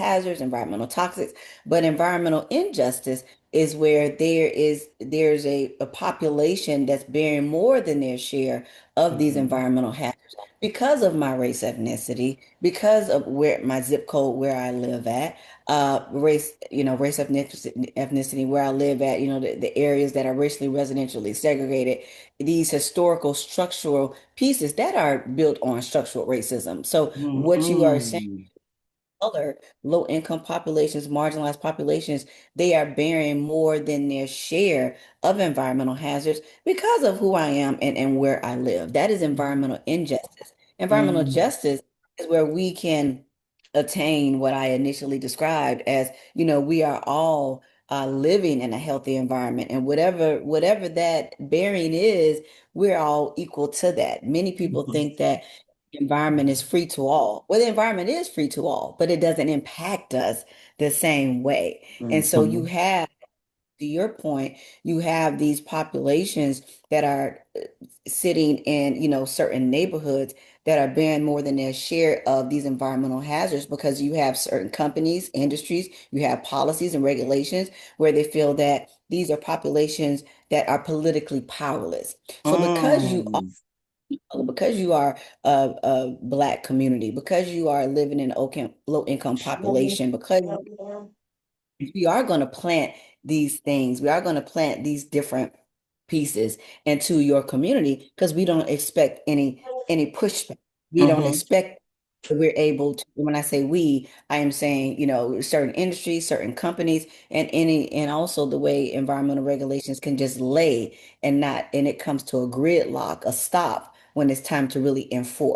hazards, environmental toxics, but environmental injustice is where there's a population that's bearing more than their share of these Mhm. environmental hazards because of my race, ethnicity, because of where my zip code, where I live at, race, ethnicity, where I live at, the areas that are racially, residentially segregated, these historical structural pieces that are built on structural racism. So what you are saying, Mhm. other low income populations, marginalized populations, they are bearing more than their share of environmental hazards because of who I am and where I live. That is environmental injustice. Environmental Mhm. justice is where we can attain what I initially described as, we are all living in a healthy environment, and whatever that bearing is, we're all equal to that. Many people Mhm. think that environment is free to all. Well, the environment is free to all, but it doesn't impact us the same way. And so you Mhm. have, to your point, you have these populations that are sitting in, certain neighborhoods that are bearing more than their share of these environmental hazards because you have certain companies, industries, you have policies and regulations where they feel that these are populations that are politically powerless. So Mm. because you are a Black community, because you are living in low income population, because we are going to plant these things, we are going to plant these different pieces into your community because we don't expect any pushback. We don't Mhm. expect that we're able to, when I say we, I am saying, certain industries, certain companies, and also the way environmental regulations can just lay and it comes to a gridlock, a stop when it's time to really enforce.